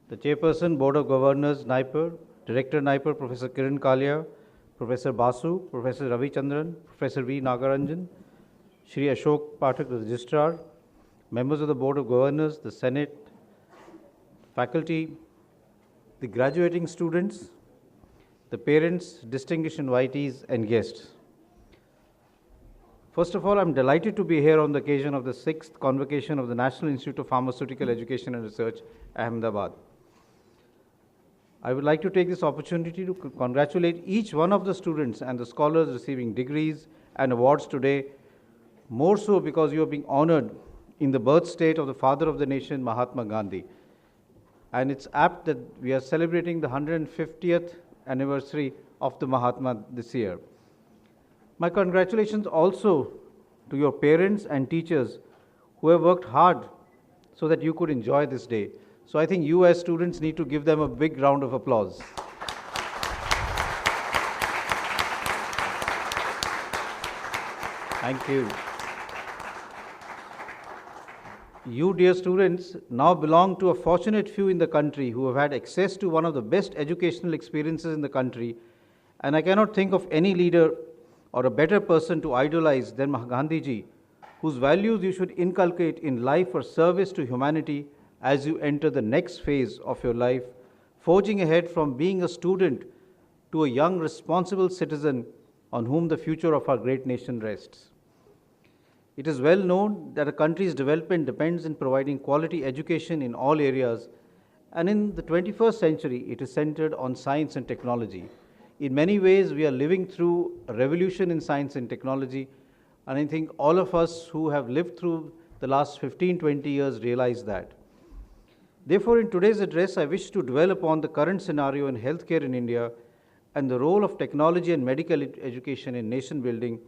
the Chairperson, Board of Governors, NIPER, Director NIPER, Professor Kiran Kalia, Professor Basu, Professor Ravi Chandran, Professor V. Nagaranjan, Shri Ashok Pathak, the Registrar, members of the Board of Governors, the Senate, faculty, the graduating students, the parents, distinguished invitees, and guests. First of all, I'm delighted to be here on the occasion of the 6th convocation of the National Institute of Pharmaceutical Education and Research, Ahmedabad. I would like to take this opportunity to congratulate each one of the students and the scholars receiving degrees and awards today, more so because you are being honored in the birth state of the father of the nation, Mahatma Gandhi. And it's apt that we are celebrating the 150th anniversary of the Mahatma this year. My congratulations also to your parents and teachers who have worked hard so that you could enjoy this day. So I think you as students need to give them a big round of applause. Thank you. You, dear students, now belong to a fortunate few in the country who have had access to one of the best educational experiences in the country, and I cannot think of any leader or a better person to idolize than Gandhiji, whose values you should inculcate in life for service to humanity as you enter the next phase of your life, forging ahead from being a student to a young, responsible citizen on whom the future of our great nation rests. It is well known that a country's development depends on providing quality education in all areas, and in the 21st century, it is centered on science and technology. In many ways, we are living through a revolution in science and technology, and I think all of us who have lived through the last 15-20 years realize that. Therefore, in today's address, I wish to dwell upon the current scenario in healthcare in India and the role of technology and medical education in nation building.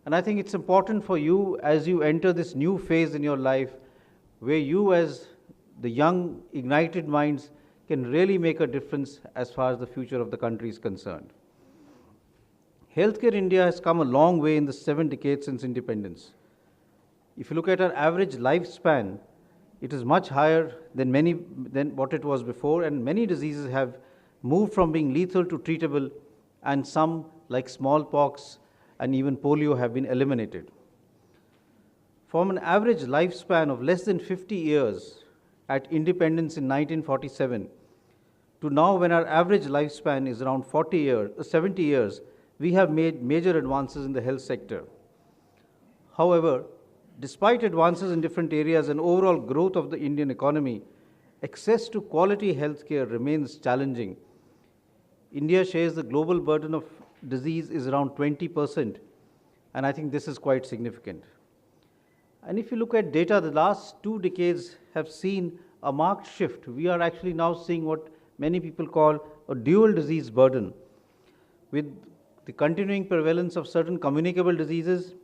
And I think it's important for you as you enter this new phase in your life where you as the young, ignited minds can really make a difference as far as the future of the country is concerned. Healthcare in India has come a long way in the 7 decades since independence. If you look at our average lifespan, it is much higher than what it was before, and many diseases have moved from being lethal to treatable, and some, like smallpox and even polio, have been eliminated. From an average lifespan of less than 50 years at independence in 1947 to now, when our average lifespan is around 70 years, we have made major advances in the health sector. However, despite advances in different areas and overall growth of the Indian economy, access to quality healthcare remains challenging. India shares the global burden of disease is around 20%, and I think this is quite significant. And if you look at data, the last 2 decades have seen a marked shift. We are actually now seeing what many people call a dual disease burden, with the continuing prevalence of certain communicable diseases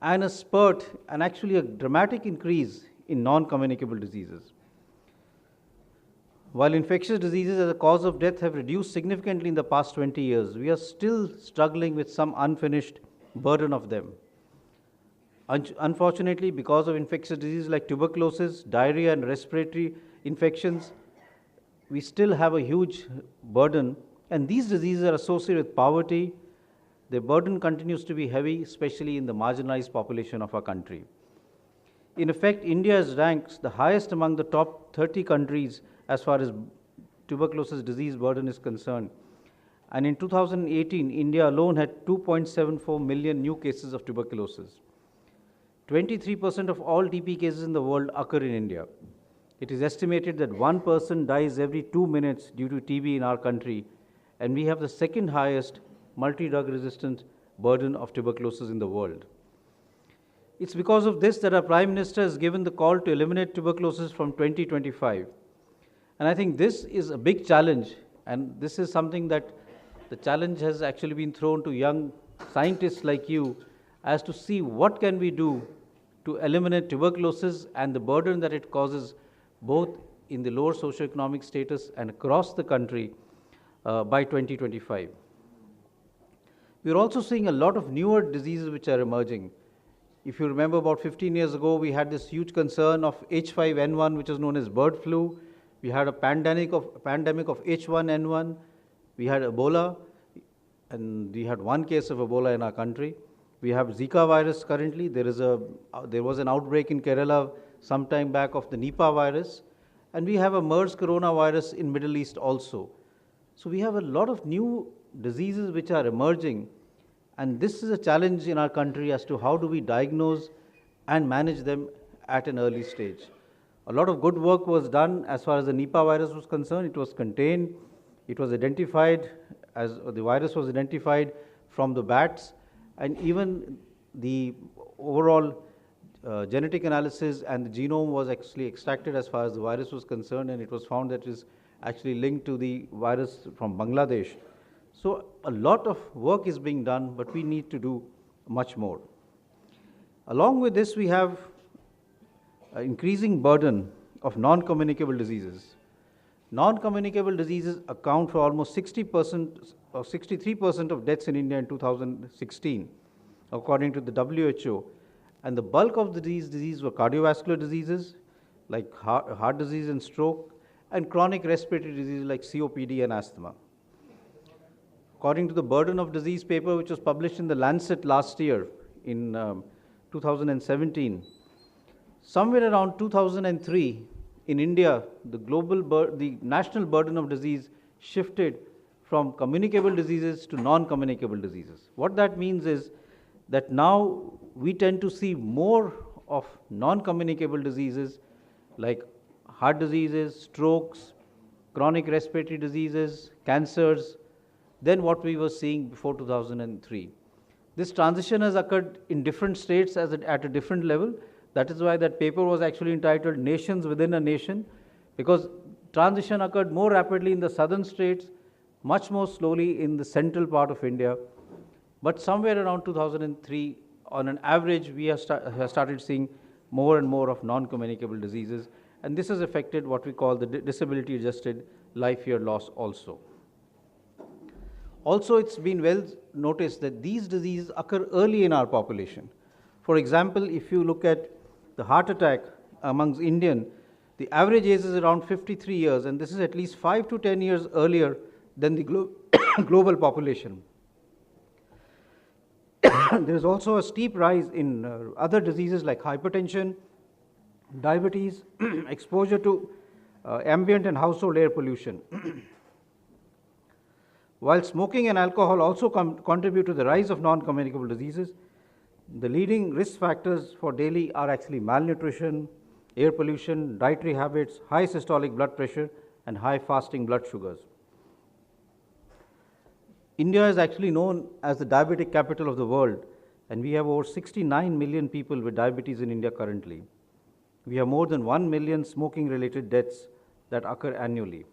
and a spurt and actually a dramatic increase in non-communicable diseases. While infectious diseases as a cause of death have reduced significantly in the past 20 years, we are still struggling with some unfinished burden of them. Unfortunately, because of infectious diseases like tuberculosis, diarrhea, and respiratory infections, we still have a huge burden, and these diseases are associated with poverty. Their burden continues to be heavy, especially in the marginalized population of our country. In effect, India is ranked the highest among the top 30 countries as far as tuberculosis disease burden is concerned. And in 2018, India alone had 2.74 million new cases of tuberculosis. 23% of all TB cases in the world occur in India. It is estimated that 1 person dies every 2 minutes due to TB in our country, and we have the second highest multi-drug resistant burden of tuberculosis in the world. It's because of this that our Prime Minister has given the call to eliminate tuberculosis from 2025. And I think this is a big challenge, and this is something that the challenge has actually been thrown to young scientists like you as to see what can we do to eliminate tuberculosis and the burden that it causes both in the lower socioeconomic status and across the country by 2025. We're also seeing a lot of newer diseases which are emerging. If you remember, about 15 years ago, we had this huge concern of H5N1, which is known as bird flu. We had a pandemic of H1N1. We had Ebola, and we had one case of Ebola in our country. We have Zika virus currently. There was an outbreak in Kerala some time back of the Nipah virus, and we have a MERS coronavirus in Middle East also. So we have a lot of new diseases which are emerging, and this is a challenge in our country as to how do we diagnose and manage them at an early stage. A lot of good work was done as far as the Nipah virus was concerned. It was contained, it was identified as the virus was identified from the bats, and even the overall genetic analysis and the genome was actually extracted as far as the virus was concerned, and it was found that it is actually linked to the virus from Bangladesh. So a lot of work is being done, but we need to do much more. Along with this, we have an increasing burden of non-communicable diseases. Non-communicable diseases account for almost 60% or 63% of deaths in India in 2016, according to the WHO. And the bulk of these diseases were cardiovascular diseases like heart disease and stroke, and chronic respiratory diseases like COPD and asthma. According to the Burden of Disease paper, which was published in the Lancet last year in 2017, somewhere around 2003, in India, the national burden of disease shifted from communicable diseases to non-communicable diseases. What that means is that now we tend to see more of non-communicable diseases like heart diseases, strokes, chronic respiratory diseases, cancers, than what we were seeing before 2003. This transition has occurred in different states at a different level. That is why that paper was actually entitled Nations Within a Nation, because transition occurred more rapidly in the southern states, much more slowly in the central part of India. But somewhere around 2003, on an average, we have started seeing more and more of non-communicable diseases, and this has affected what we call the disability-adjusted life year loss also. Also, it's been well noticed that these diseases occur early in our population. For example, if you look at the heart attack amongst Indian, the average age is around 53 years, and this is at least 5 to 10 years earlier than the global population. There is also a steep rise in other diseases like hypertension, diabetes, exposure to ambient and household air pollution. While smoking and alcohol also contribute to the rise of non-communicable diseases, the leading risk factors for daily are actually malnutrition, air pollution, dietary habits, high systolic blood pressure, and high fasting blood sugars. India is actually known as the diabetic capital of the world, and we have over 69 million people with diabetes in India currently. We have more than 1 million smoking-related deaths that occur annually.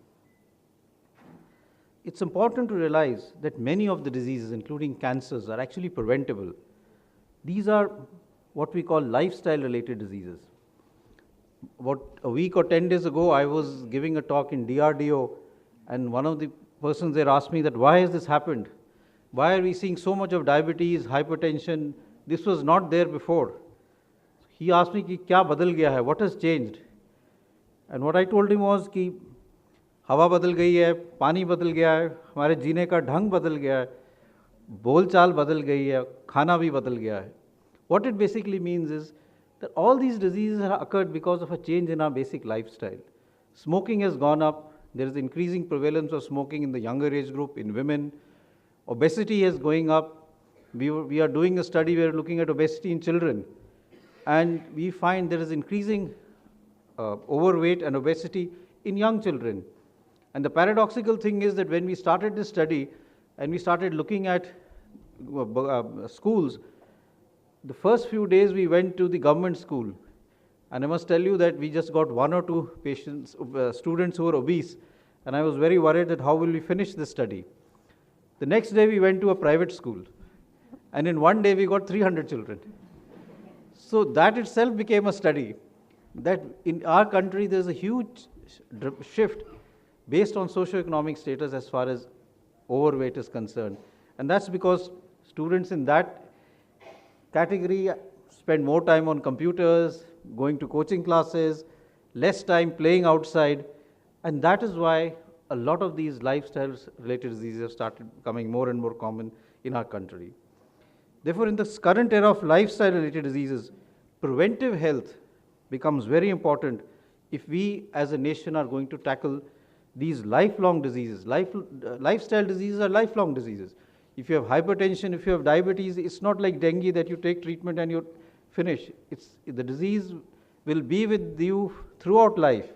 It's important to realize that many of the diseases, including cancers, are actually preventable. These are what we call lifestyle-related diseases. About a week or 10 days ago, I was giving a talk in DRDO, and one of the persons there asked me that why has this happened? Why are we seeing so much of diabetes, hypertension? This was not there before. He asked me, कि क्या बदल गया है? What has changed? And what I told him was कि हवा बदल गई है, पानी बदल गया है, हमारे जीने का ढंग बदल गया है, बोलचाल बदल गई है, खाना भी बदल गया है. What it basically means is that all these diseases have occurred because of a change in our basic lifestyle. Smoking has gone up. There is increasing prevalence of smoking in the younger age group, in women. Obesity is going up. We are doing a study, we are looking at obesity in children. And we find there is increasing overweight and obesity in young children. And the paradoxical thing is that when we started this study and we started looking at schools, the first few days we went to the government school. And I must tell you that we just got 1 or 2 students who were obese. And I was very worried that how will we finish this study. The next day we went to a private school. And in one day we got 300 children. So that itself became a study. That in our country there's a huge shift based on socioeconomic status as far as overweight is concerned. And that's because students in that category spend more time on computers, going to coaching classes, less time playing outside, And that is why a lot of these lifestyle-related diseases have started becoming more and more common in our country. Therefore, in this current era of lifestyle-related diseases, preventive health becomes very important if we as a nation are going to tackle these lifelong diseases. Lifestyle diseases are lifelong diseases. If you have hypertension, if you have diabetes, it's not like dengue that you take treatment and you're finished. The disease will be with you throughout life.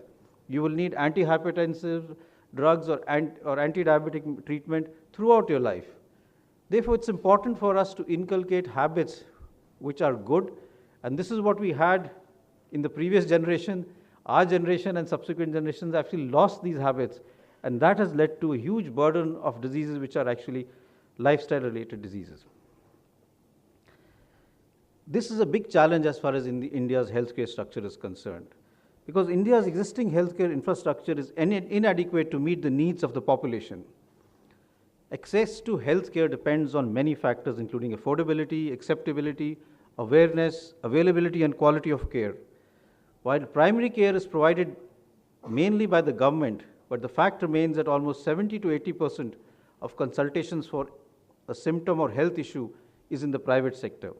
You will need antihypertensive drugs or anti-diabetic treatment throughout your life. Therefore, it's important for us to inculcate habits which are good, and this is what we had in the previous generation. Our generation and subsequent generations actually lost these habits, and that has led to a huge burden of diseases which are actually lifestyle-related diseases. This is a big challenge as far as India's healthcare structure is concerned, because India's existing healthcare infrastructure is inadequate to meet the needs of the population. Access to healthcare depends on many factors, including affordability, acceptability, awareness, availability, and quality of care. While primary care is provided mainly by the government, but the fact remains that almost 70 to 80% of consultations for a symptom or health issue is in the private sector.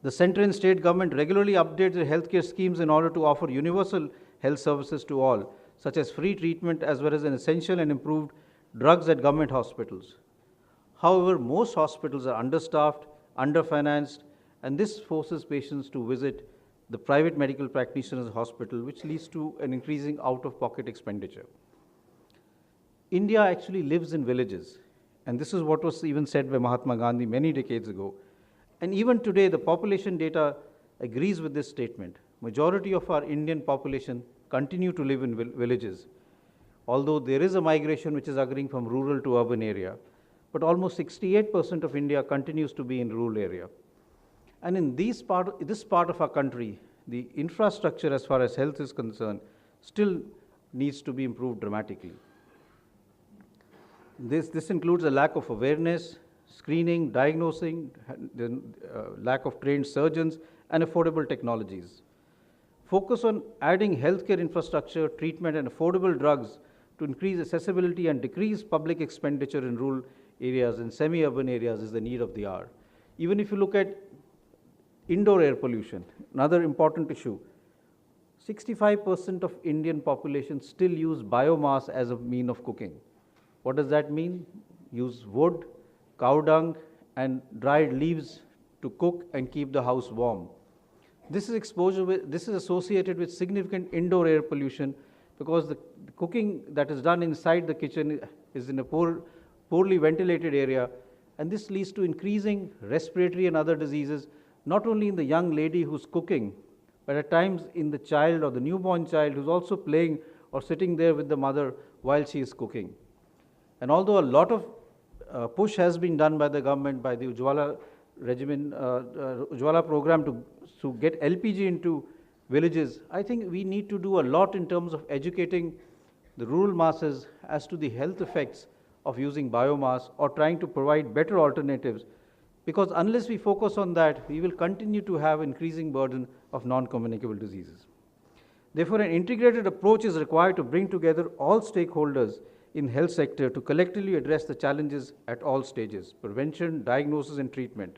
The central and state government regularly updates their healthcare schemes in order to offer universal health services to all, such as free treatment as well as an essential and improved drugs at government hospitals. However, most hospitals are understaffed, underfinanced, and this forces patients to visit the private medical practitioner's hospital, which leads to an increasing out-of-pocket expenditure. India actually lives in villages, and this is what was even said by Mahatma Gandhi many decades ago. And even today, the population data agrees with this statement. Majority of our Indian population continue to live in villages, although there is a migration which is occurring from rural to urban area, but almost 68% of India continues to be in rural area. And in this part of our country, the infrastructure as far as health is concerned still needs to be improved dramatically. This includes a lack of awareness, screening, diagnosing, the lack of trained surgeons, and affordable technologies. Focus on adding healthcare infrastructure, treatment, and affordable drugs to increase accessibility and decrease public expenditure in rural areas and semi-urban areas is the need of the hour. Even if you look at indoor air pollution, another important issue, 65% of Indian population still use biomass as a mean of cooking. What does that mean? Use wood, cow dung, and dried leaves to cook and keep the house warm. This is associated with significant indoor air pollution because the cooking that is done inside the kitchen is in a poorly ventilated area, and this leads to increasing respiratory and other diseases, not only in the young lady who's cooking, but at times in the child or the newborn child who's also playing or sitting there with the mother while she is cooking. And although a lot of push has been done by the government, by the Ujjwala Ujjwala program to get LPG into villages, I think we need to do a lot in terms of educating the rural masses as to the health effects of using biomass or trying to provide better alternatives, because unless we focus on that, we will continue to have increasing burden of non-communicable diseases. Therefore, an integrated approach is required to bring together all stakeholders in health sector to collectively address the challenges at all stages: prevention, diagnosis, and treatment.